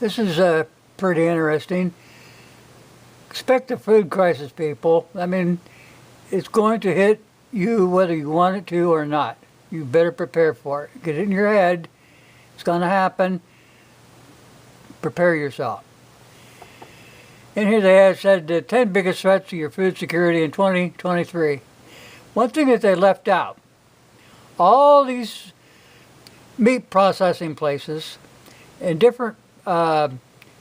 This is pretty interesting. Expect a food crisis, people. I mean, it's going to hit you whether you want it to or not. You better prepare for it. Get it in your head. It's going to happen. Prepare yourself. And here they have said the 10 biggest threats to your food security in 2023. One thing that they left out, all these meat processing places and different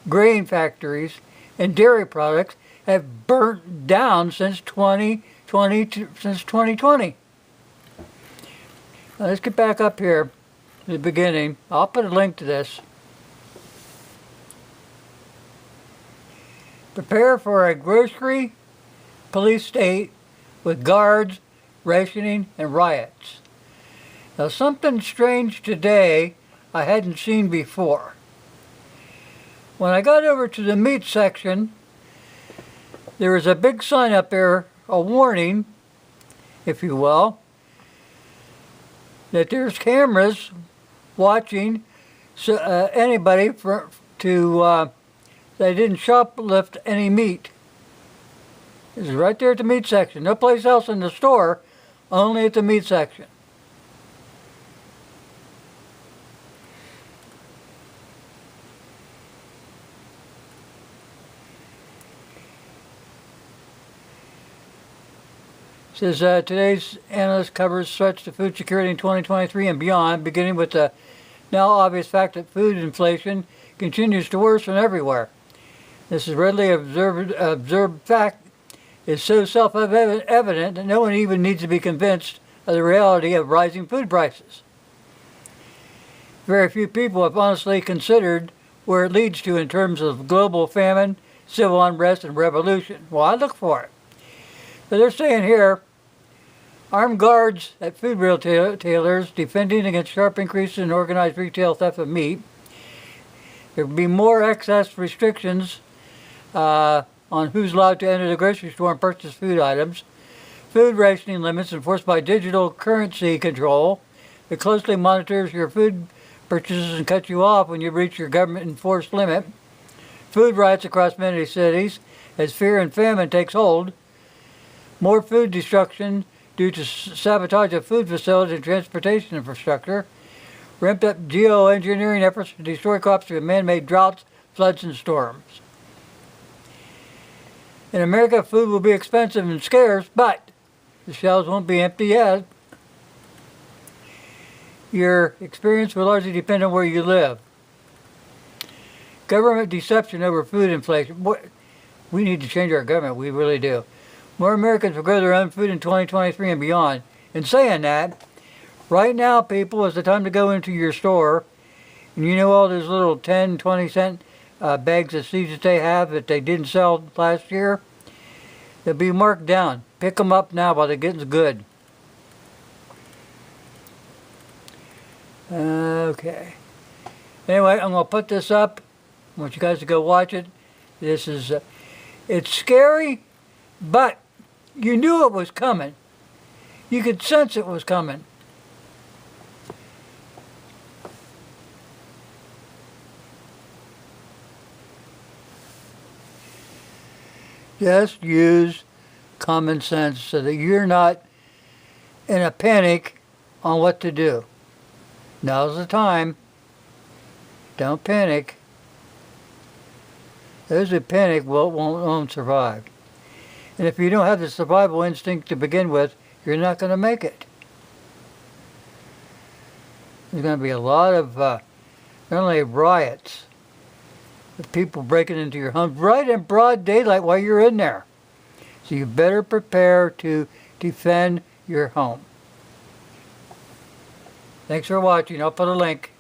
grain factories and dairy products have burnt down since 2020. Now let's get back up here to the beginning. I'll put a link to this. Prepare for a grocery police state with guards, rationing, and riots. Now something strange today I hadn't seen before. When I got over to the meat section, there was a big sign up there, a warning, if you will, that there's cameras watching anybody they didn't shoplift any meat. It's right there at the meat section. No place else in the store, only at the meat section. Says today's analyst covers threats to food security in 2023 and beyond, beginning with the now obvious fact that food inflation continues to worsen everywhere. This is readily observed fact is so self-evident that no one even needs to be convinced of the reality of rising food prices. Very few people have honestly considered where it leads to in terms of global famine, civil unrest, and revolution. Well, I look for it. So they're saying here, armed guards at food retailers defending against sharp increases in organized retail theft of meat. There will be more excess restrictions on who's allowed to enter the grocery store and purchase food items. Food rationing limits enforced by digital currency control that closely monitors your food purchases and cuts you off when you reach your government-enforced limit. Food riots across many cities as fear and famine takes hold. More food destruction due to sabotage of food facilities and transportation infrastructure. Ramped up geoengineering efforts to destroy crops through man-made droughts, floods, and storms. In America, food will be expensive and scarce, but the shelves won't be empty yet. Your experience will largely depend on where you live. Government deception over food inflation. We need to change our government, we really do. More Americans will grow their own food in 2023 and beyond. In saying that, right now, people, is the time to go into your store, and you know all those little 10, 20 cent bags of seeds that they have that they didn't sell last year? They'll be marked down. Pick them up now while they're getting good. Okay. Anyway, I'm going to put this up. I want you guys to go watch it. This is, it's scary, but you knew it was coming. You could sense it was coming. Just use common sense so that you're not in a panic on what to do. Now's the time. Don't panic. Those who panic won't survive. And if you don't have the survival instinct to begin with, you're not going to make it. There's going to be a lot of not only riots, but people breaking into your homes right in broad daylight while you're in there. So you better prepare to defend your home. Thanks for watching. I'll put a link.